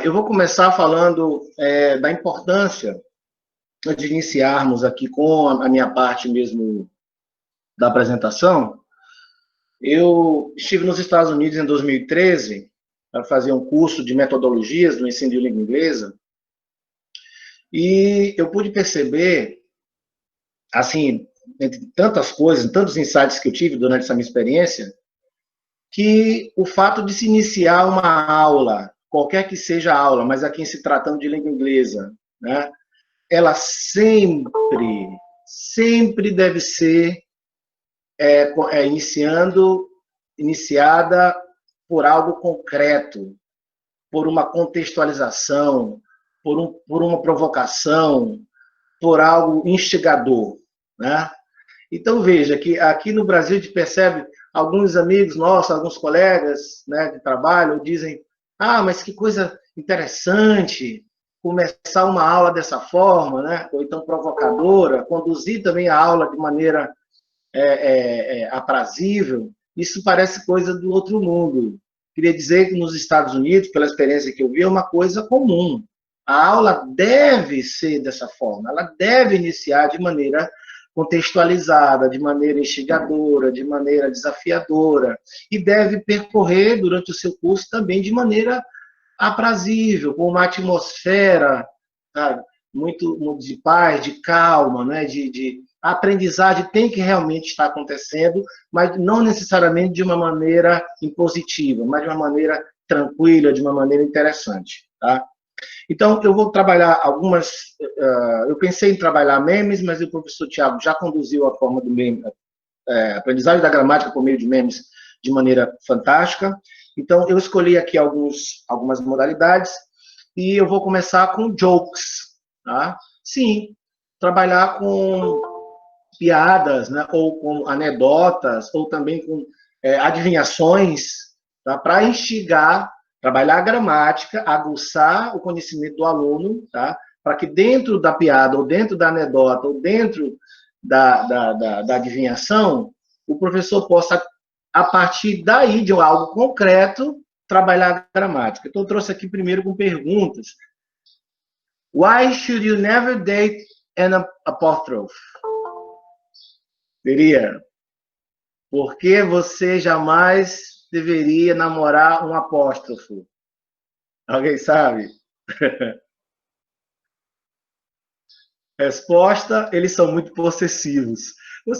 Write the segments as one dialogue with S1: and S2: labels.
S1: Eu vou começar falando da importância de iniciarmos aqui com a minha parte mesmo da apresentação. Eu estive nos Estados Unidos em 2013 para fazer um curso de metodologias do ensino de língua inglesa e eu pude perceber, assim, entre tantas coisas, tantos insights que eu tive durante essa minha experiência, que o fato de se iniciar uma aula, qualquer que seja a aula, mas aqui se tratando de língua inglesa, né, ela sempre deve ser iniciada por algo concreto, por uma contextualização, por uma provocação, por algo instigador, né? Então, veja que aqui no Brasil a gente percebe alguns amigos nossos, alguns colegas, né, de trabalho, dizem: mas que coisa interessante começar uma aula dessa forma, né? Ou então provocadora, conduzir também a aula de maneira aprazível. Isso parece coisa do outro mundo. Queria dizer que nos Estados Unidos, pela experiência que eu vi, é uma coisa comum. A aula deve ser dessa forma, ela deve iniciar de maneira contextualizada, de maneira instigadora, de maneira desafiadora, e deve percorrer durante o seu curso também de maneira aprazível, com uma atmosfera, sabe, muito de paz, de calma, né, a aprendizagem tem que realmente estar acontecendo, mas não necessariamente de uma maneira impositiva, mas de uma maneira tranquila, de uma maneira interessante, tá? Então, eu vou trabalhar algumas... eu pensei em trabalhar memes, mas o professor Tiago já conduziu a forma do meme, aprendizagem da gramática por meio de memes de maneira fantástica. Então, eu escolhi aqui algumas modalidades e eu vou começar com jokes, tá? Sim, trabalhar com piadas, né, ou com anedotas, ou também com adivinhações, tá, para instigar, trabalhar a gramática, aguçar o conhecimento do aluno, tá, para que dentro da piada, ou dentro da anedota, ou dentro da adivinhação, o professor possa, a partir daí, de algo concreto, trabalhar a gramática. Então, eu trouxe aqui primeiro com perguntas. Why should you never date an apostrophe? Seria, por que você jamais deveria namorar um apóstrofo? Alguém sabe? Resposta, eles são muito possessivos. O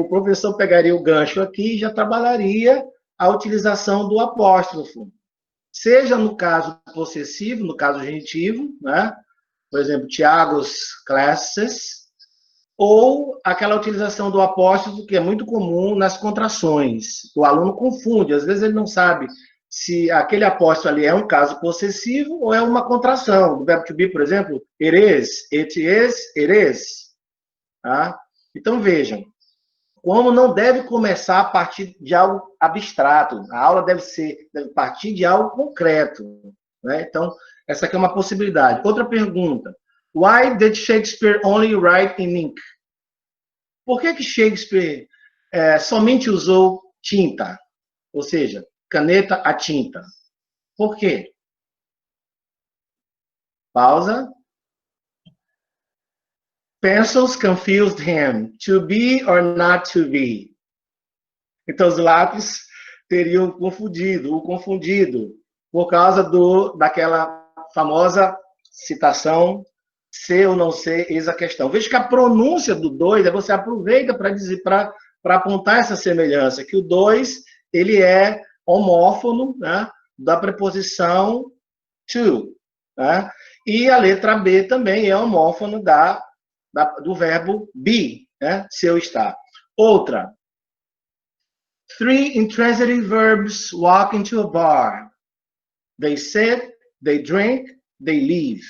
S1: professor pegaria o gancho aqui e já trabalharia a utilização do apóstrofo. Seja no caso possessivo, no caso genitivo, né? Por exemplo, Tiago's classes, ou aquela utilização do apóstrofo que é muito comum nas contrações. O aluno confunde, às vezes ele não sabe se aquele apóstrofo ali é um caso possessivo ou é uma contração. Do verbo to be, por exemplo, it is, it is. Tá? Então, vejam, como não deve começar a partir de algo abstrato. A aula deve partir de algo concreto. Né? Então, essa aqui é uma possibilidade. Outra pergunta. Why did Shakespeare only write in ink? Por que Shakespeare somente usou tinta? Ou seja, caneta a tinta. Por quê? Pausa. Pencils confused him. To be or not to be? Então, os lápis teriam o confundido, por causa daquela famosa citação, ser ou não ser, eis a questão. Veja que a pronúncia do 2, você aproveita para dizer, para apontar essa semelhança, que o 2, ele é homófono, né, da preposição to, né? E a letra B também é homófono do verbo be, né, se eu estar. Outra. 3 intransitive verbs walk into a bar. They sit, they drink, they leave.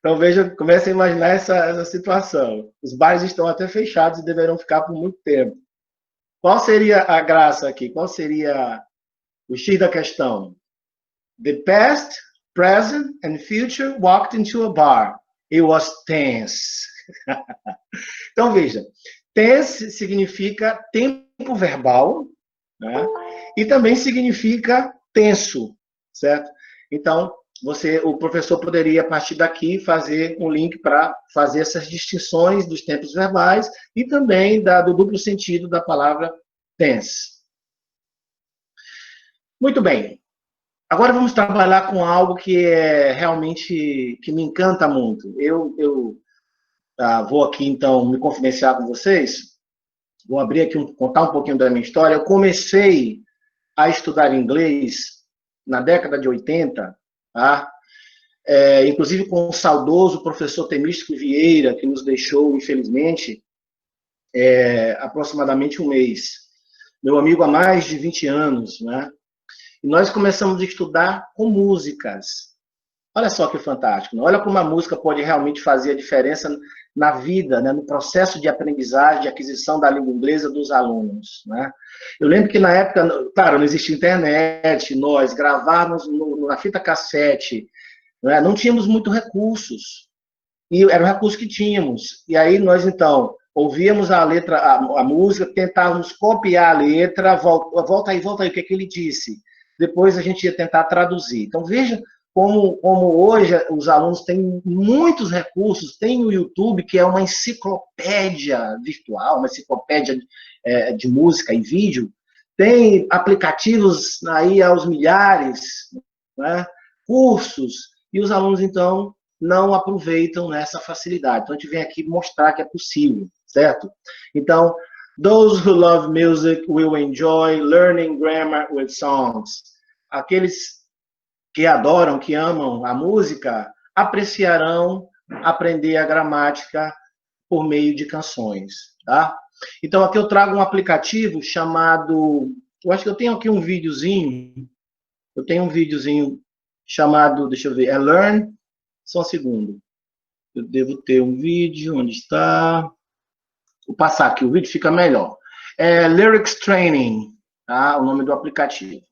S1: Então, veja, comece a imaginar essa situação. Os bares estão até fechados e deverão ficar por muito tempo. Qual seria a graça aqui? Qual seria o X da questão? The past, present, and future walked into a bar. It was tense. Então, veja, tense significa tempo verbal, né? E também significa tenso, certo? Então, o professor poderia, a partir daqui, fazer um link para fazer essas distinções dos tempos verbais e também do duplo sentido da palavra tense. Muito bem. Agora vamos trabalhar com algo que é realmente que me encanta muito. Eu vou aqui, então, me confidenciar com vocês. Vou abrir aqui, contar um pouquinho da minha história. Eu comecei a estudar inglês na década de 80, tá? Inclusive com o saudoso professor Temístico Vieira, que nos deixou, infelizmente, aproximadamente um mês. Meu amigo há mais de 20 anos, né? E nós começamos a estudar com músicas. Olha só que fantástico. Olha como a música pode realmente fazer a diferença na vida, né, no processo de aprendizagem, de aquisição da língua inglesa dos alunos. Né? Eu lembro que na época, claro, não existia internet, nós gravávamos na fita cassete, né, não tínhamos muitos recursos, e era o recurso que tínhamos. E aí nós, então, ouvíamos a letra, a música, tentávamos copiar a letra, volta aí, o que é que ele disse? Depois a gente ia tentar traduzir. Então, veja como hoje os alunos têm muitos recursos, tem o YouTube, que é uma enciclopédia virtual, uma enciclopédia de música e vídeo, tem aplicativos aí aos milhares, né, cursos, e os alunos, então, não aproveitam essa facilidade. Então, a gente vem aqui mostrar que é possível, certo? Então, those who love music will enjoy learning grammar with songs. Aqueles que adoram, que amam a música, apreciarão aprender a gramática por meio de canções, tá? Então, aqui eu trago um aplicativo chamado... Eu acho que eu tenho aqui um videozinho. Eu tenho um videozinho chamado, deixa eu ver, Learn. Só um segundo. Eu devo ter um vídeo, onde está? Vou passar aqui, o vídeo fica melhor. Lyrics Training, tá? O nome do aplicativo.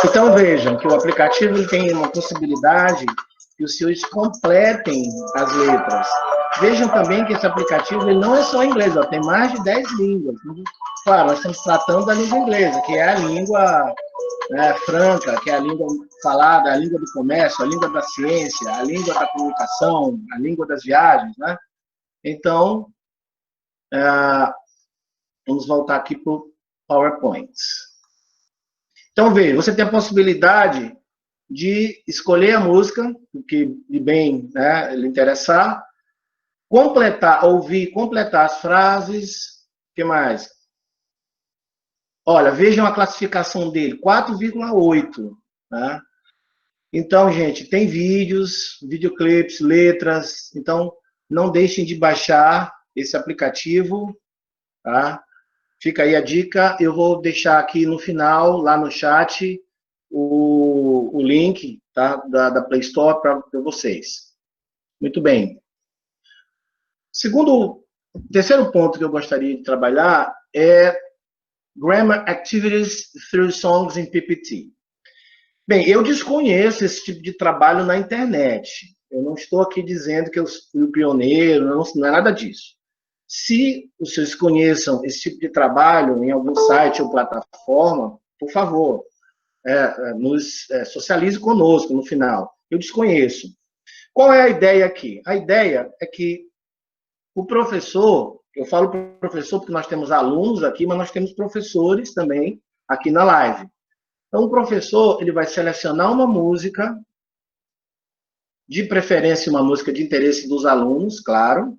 S1: Então, vejam que o aplicativo tem uma possibilidade que os senhores completem as letras. Vejam também que esse aplicativo ele não é só em inglês, ó, tem mais de 10 línguas. Claro, nós estamos tratando da língua inglesa, que é a língua franca, que é a língua falada, a língua do comércio, a língua da ciência, a língua da comunicação, a língua das viagens, né? Então, vamos voltar aqui para o PowerPoint. Então, veja, você tem a possibilidade de escolher a música, o que lhe bem lhe interessar, completar as frases, o que mais? Olha, vejam a classificação dele, 4,8. Né? Então, gente, tem vídeos, videoclipes, letras, então não deixem de baixar esse aplicativo, tá? Fica aí a dica, eu vou deixar aqui no final, lá no chat, o link, tá, da Play Store para vocês. Muito bem. Terceiro ponto que eu gostaria de trabalhar é Grammar Activities through Songs in PPT. Bem, eu desconheço esse tipo de trabalho na internet. Eu não estou aqui dizendo que eu fui o pioneiro, não é nada disso. Se os senhores conheçam esse tipo de trabalho em algum site ou plataforma, por favor, socialize conosco no final. Eu desconheço. Qual é a ideia aqui? A ideia é que o professor, eu falo professor porque nós temos alunos aqui, mas nós temos professores também aqui na live. Então, o professor ele vai selecionar uma música, de preferência uma música de interesse dos alunos, claro,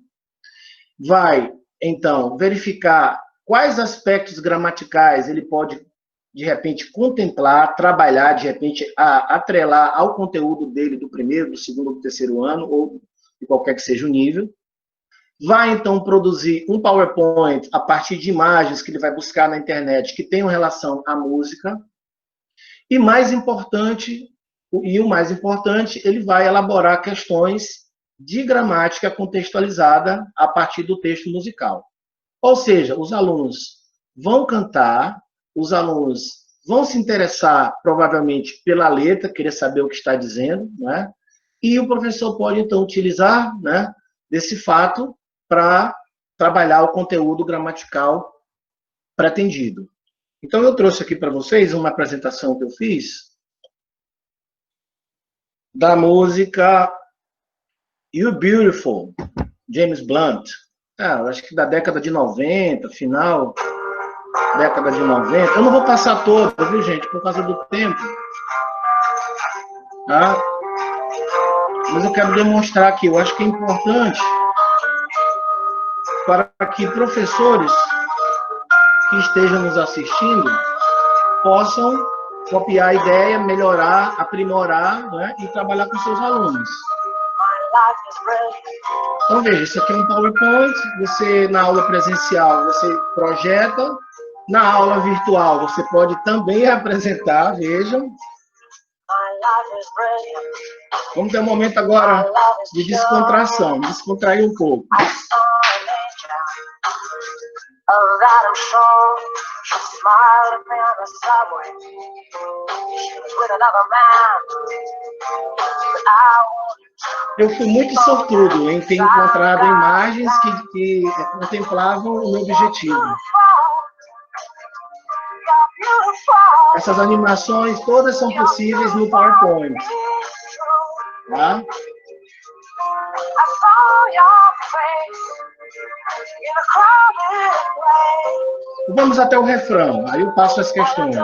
S1: vai, então, verificar quais aspectos gramaticais ele pode, de repente, contemplar, trabalhar, de repente, atrelar ao conteúdo dele do primeiro, do segundo ou do terceiro ano, ou de qualquer que seja o nível. Vai, então, produzir um PowerPoint a partir de imagens que ele vai buscar na internet que tenham relação à música. E o mais importante, ele vai elaborar questões de gramática contextualizada a partir do texto musical. Ou seja, os alunos vão cantar, os alunos vão se interessar, provavelmente, pela letra, querer saber o que está dizendo, né? E o professor pode, então, utilizar, né, desse fato para trabalhar o conteúdo gramatical pretendido. Então, eu trouxe aqui para vocês uma apresentação que eu fiz da música You're Beautiful, James Blunt. Acho que da década de 90, final década de 90. Eu não vou passar toda, viu, gente, por causa do tempo. Tá? Mas eu quero demonstrar aqui, eu acho que é importante para que professores que estejam nos assistindo possam copiar a ideia, melhorar, aprimorar, né, e trabalhar com seus alunos. Então, veja, isso aqui é um PowerPoint, você, na aula presencial, você projeta, na aula virtual, você pode também apresentar, vejam. Vamos ter um momento agora de descontração, descontrair um pouco. Eu fui muito sortudo em ter encontrado imagens que contemplavam o meu objetivo. Essas animações todas são possíveis no PowerPoint. Tá? Vamos até o refrão, aí eu passo as questões.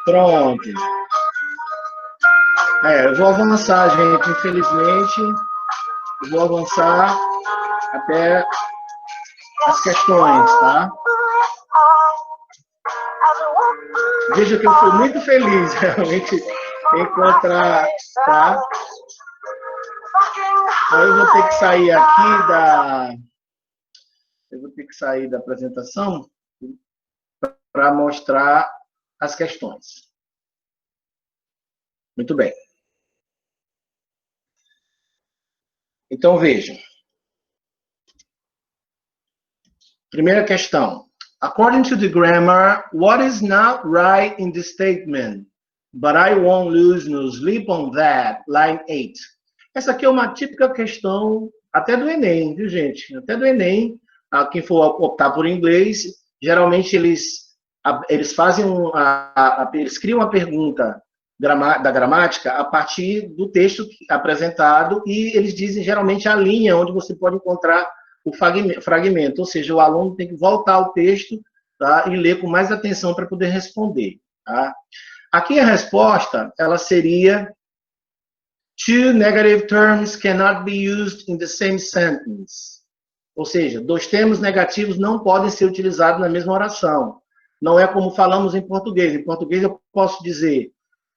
S1: Pronto. Eu vou avançar, gente, infelizmente. Eu vou avançar até as questões, tá? Veja que eu fui muito feliz, realmente, em encontrar, tá? Então, eu vou ter que sair aqui da apresentação para mostrar as questões. Muito bem. Então, vejam. Primeira questão. According to the grammar, what is not right in the statement? But I won't lose no sleep on that. Line 8. Essa aqui é uma típica questão, até do Enem, viu, gente? Até do Enem. Quem for optar por inglês, geralmente eles fazem eles criam uma pergunta da gramática a partir do texto apresentado e eles dizem geralmente a linha onde você pode encontrar o fragmento, ou seja, o aluno tem que voltar ao texto, tá, e ler com mais atenção para poder responder. Tá? Aqui a resposta ela seria: two negative terms cannot be used in the same sentence. Ou seja, dois termos negativos não podem ser utilizados na mesma oração. Não é como falamos em português. Em português eu posso dizer: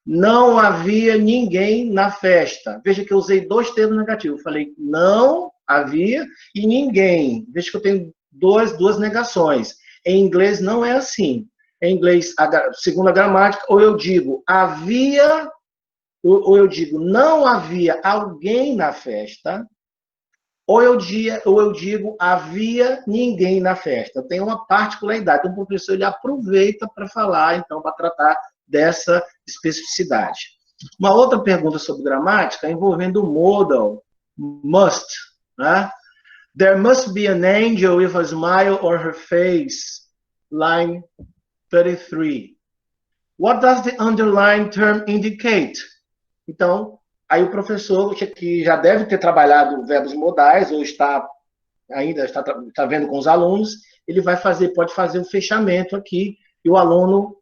S1: não havia ninguém na festa. Veja que eu usei dois termos negativos. Eu falei não havia e ninguém. Veja que eu tenho duas negações. Em inglês não é assim. Em inglês, segundo a gramática, ou eu digo havia, ou eu digo não havia alguém na festa, ou eu digo havia ninguém na festa. Tem uma particularidade. Então, o professor ele aproveita para falar, então, para tratar dessa especificidade. Uma outra pergunta sobre gramática envolvendo o modal must. Né? There must be an angel with a smile on her face. Line 33. What does the underlined term indicate? Então, aí o professor, que já deve ter trabalhado verbos modais, ou ainda está vendo com os alunos, ele pode fazer um fechamento aqui, e o aluno,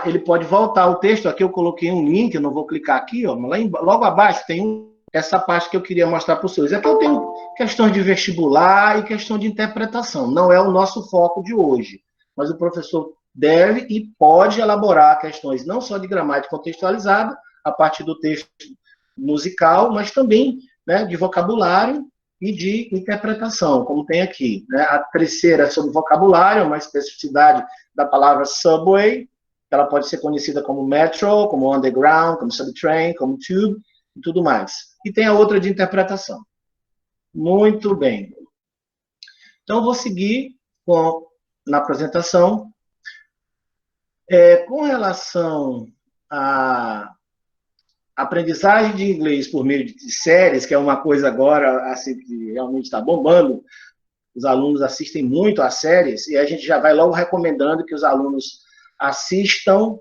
S1: ele pode voltar ao texto. Aqui eu coloquei um link, eu não vou clicar aqui, ó, mas logo abaixo tem essa parte que eu queria mostrar para os senhores. Aqui eu tenho questões de vestibular e questão de interpretação. Não é o nosso foco de hoje, mas o professor deve e pode elaborar questões não só de gramática contextualizada, a partir do texto musical, mas também, né, de vocabulário e de interpretação, como tem aqui, né? A terceira é sobre vocabulário, uma especificidade da palavra subway, ela pode ser conhecida como metro, como underground, como subtrain, como tube, e tudo mais. E tem a outra de interpretação. Muito bem. Então, eu vou seguir na apresentação. Com relação à aprendizagem de inglês por meio de séries, que é uma coisa agora assim, que realmente está bombando, os alunos assistem muito às séries, e a gente já vai logo recomendando que os alunos assistam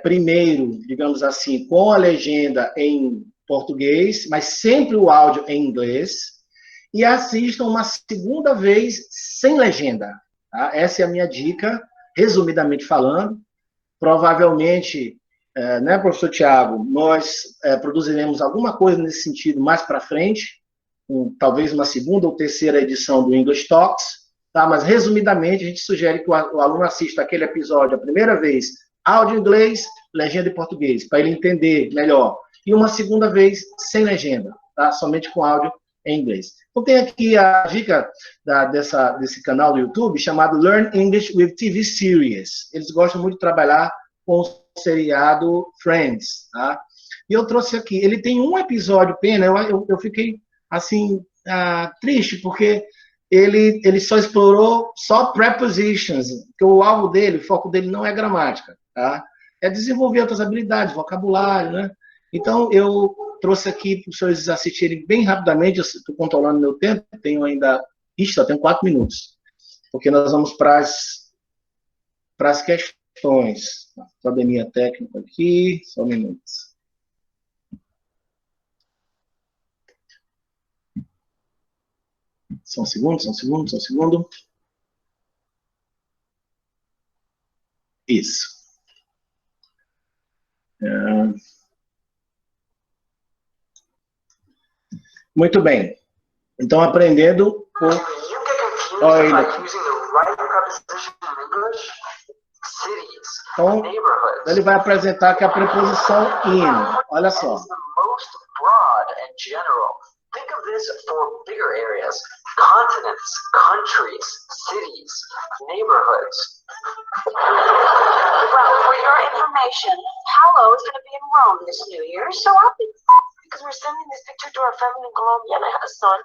S1: primeiro, digamos assim, com a legenda em português, mas sempre o áudio em inglês, e assistam uma segunda vez sem legenda. Tá? Essa é a minha dica, resumidamente falando. Provavelmente, né, professor Tiago, nós produziremos alguma coisa nesse sentido mais para frente, talvez uma segunda ou terceira edição do English Talks, tá? Mas, resumidamente, a gente sugere que o aluno assista aquele episódio a primeira vez, áudio em inglês, legenda em português, para ele entender melhor. E uma segunda vez sem legenda, tá? Somente com áudio em inglês. Então, tem aqui a dica desse canal do YouTube, chamado Learn English with TV Series. Eles gostam muito de trabalhar com o seriado Friends, tá? E eu trouxe aqui, ele tem um episódio, pena, eu fiquei, assim, triste, porque ele só explorou só prepositions, porque o alvo dele, o foco dele não é gramática, tá? É desenvolver outras habilidades, vocabulário, né? Então, eu trouxe aqui para os senhores assistirem bem rapidamente, eu estou controlando meu tempo, tenho ainda, só tenho 4 minutos, porque nós vamos para as questões. Probleminha técnica aqui, só um minuto. Só um segundo. Isso. Muito bem. Então, aprendendo Então, ele vai apresentar aqui a preposição in. Olha só.
S2: Think of this for bigger areas: continents, countries, cities, neighborhoods.
S3: Well, for your information, Paolo is going to be in Rome this New Year, so I'll be because we're sending this picture to our family in Colombia, and I have a son.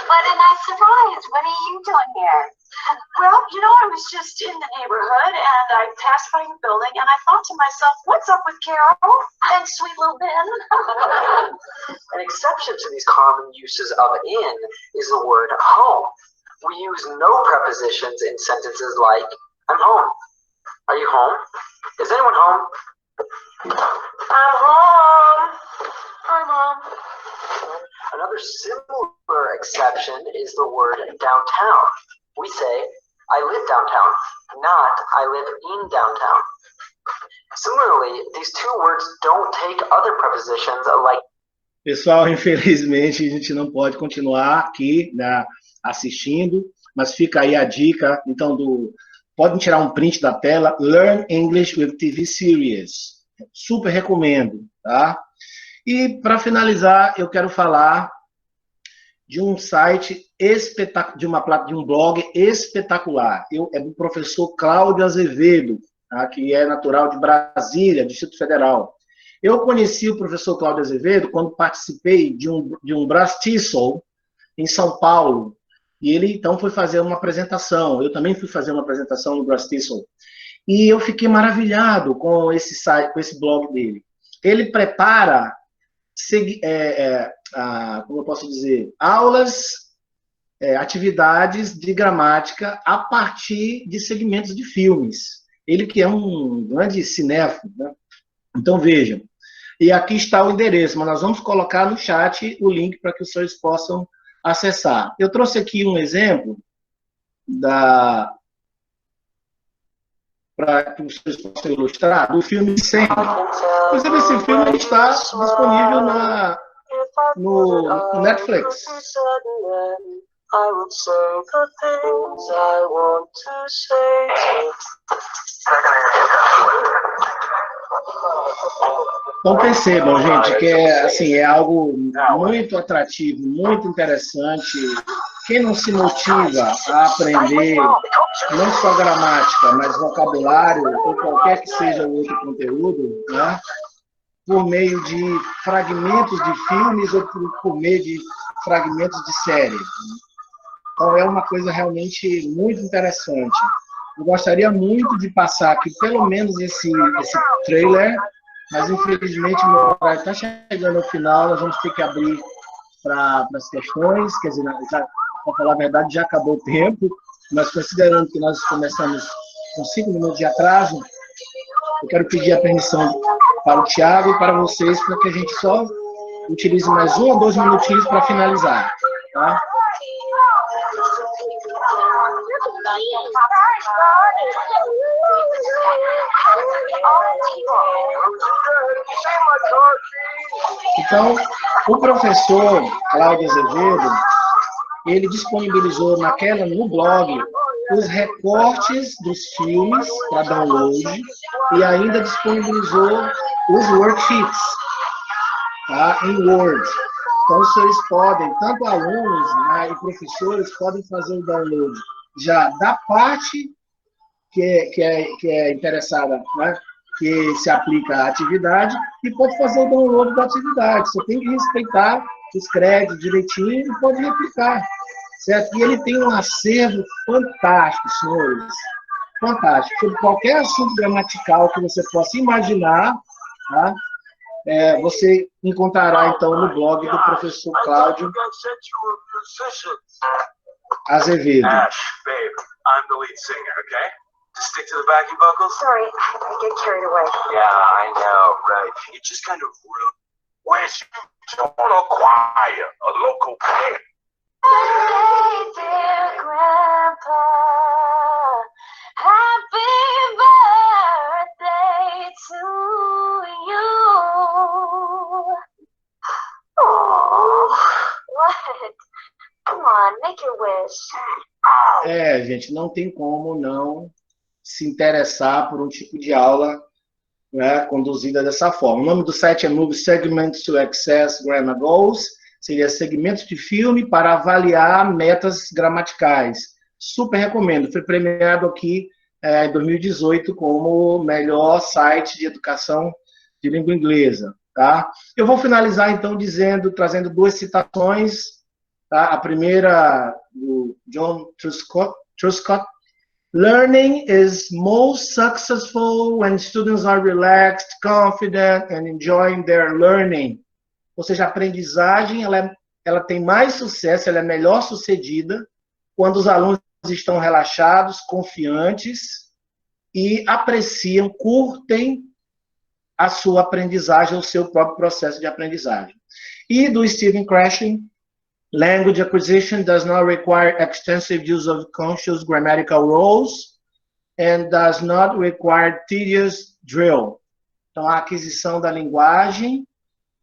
S3: What a nice surprise! What are you doing here? Well, you know, I was just in the neighborhood, and I passed by your building, and I thought to myself, what's up with Carol and sweet little Ben?
S2: An exception to these common uses of in is the word home. We use no prepositions in sentences like, I'm home. Are you home? Is anyone home?
S3: I'm home. I'm home.
S2: Another similar exception is the word downtown. We say, I live downtown, not I live in downtown. Similarly, these two words don't take other prepositions like.
S1: Pessoal, infelizmente, a gente não pode continuar aqui, né, assistindo, mas fica aí a dica, então, podem tirar um print da tela, Learn English with TV Series. Super recomendo, tá? E, para finalizar, eu quero falar de um site espetacular, de um blog espetacular. É do professor Cláudio Azevedo, tá? Que é natural de Brasília, Distrito Federal. Eu conheci o professor Cláudio Azevedo quando participei de um Brastisol em São Paulo. E ele, então, foi fazer uma apresentação. Eu também fui fazer uma apresentação no Brastisol. E eu fiquei maravilhado com esse site, com esse blog dele. Ele prepara, como eu posso dizer, aulas, atividades de gramática a partir de segmentos de filmes. Ele que é um grande cinéfilo, né? Então, vejam. E aqui está o endereço, mas nós vamos colocar no chat o link para que os senhores possam acessar. Eu trouxe aqui um exemplo para que os senhores possam ilustrar, do filme Sempre. Inclusive, esse filme está disponível no Netflix.
S2: I would say the things I want to say to...
S1: Então percebam, gente, que assim, é algo muito atrativo, muito interessante. Quem não se motiva a aprender não só gramática, mas vocabulário, ou qualquer que seja o outro conteúdo, né, por meio de fragmentos de filmes ou por meio de fragmentos de séries. Então é uma coisa realmente muito interessante. Eu gostaria muito de passar aqui pelo menos esse trailer, mas infelizmente meu horário está chegando ao final, nós vamos ter que abrir para as questões, quer dizer, para falar a verdade, já acabou o tempo, mas considerando que nós começamos com 5 minutos de atraso, eu quero pedir a permissão para o Thiago e para vocês, para que a gente só utilize mais 1 ou 2 minutinhos para finalizar. Tá? Então, o professor Cláudio Azevedo, ele disponibilizou no blog os recortes dos filmes para download e ainda disponibilizou os worksheets, tá, em Word. Então, os senhores podem, tanto alunos, né, e professores, podem fazer o download já da parte que é interessada, né, que se aplica à atividade, e pode fazer o download da atividade. Você tem que respeitar os créditos direitinho e pode replicar, certo? E ele tem um acervo fantástico, senhores, fantástico, sobre qualquer assunto gramatical que você possa imaginar, tá? Você encontrará, então, no blog do professor Cláudio Azevedo.
S2: Ash, babe, I'm the lead singer, okay? Just stick to the backing vocals.
S3: Sorry, I get carried away.
S2: Yeah, I know, right? It's just kind of rude. Wish you join a choir, a local band.
S3: Hey, dear Grandpa, happy birthday to you. Oh, what? Come on, make your wish.
S1: Gente, não tem como não se interessar por um tipo de aula, né, conduzida dessa forma. O nome do site é Move Segments to Access Grammar Goals, seria segmentos de filme para avaliar metas gramaticais. Super recomendo, foi premiado aqui em 2018 como o melhor site de educação de língua inglesa. Tá? Eu vou finalizar, então, trazendo 2 citações. Tá? A primeira, do John Truscott. Learning is most successful when students are relaxed, confident, and enjoying their learning. Ou seja, a aprendizagem ela tem mais sucesso, ela é melhor sucedida quando os alunos estão relaxados, confiantes e apreciam, curtem a sua aprendizagem, o seu próprio processo de aprendizagem. E do Stephen Krashen, language acquisition does not require extensive use of conscious grammatical rules and does not require tedious drill. Então, a aquisição da linguagem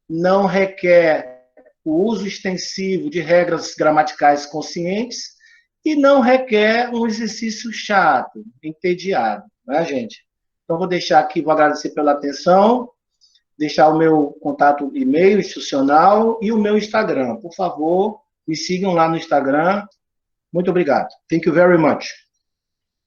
S1: não requer o uso extensivo de regras gramaticais conscientes e não requer um exercício chato, entediado, né, gente? Então, vou deixar aqui, vou agradecer pela atenção, deixar o meu contato e-mail institucional e o meu Instagram. Por favor, me sigam lá no Instagram. Muito obrigado. Thank you very much.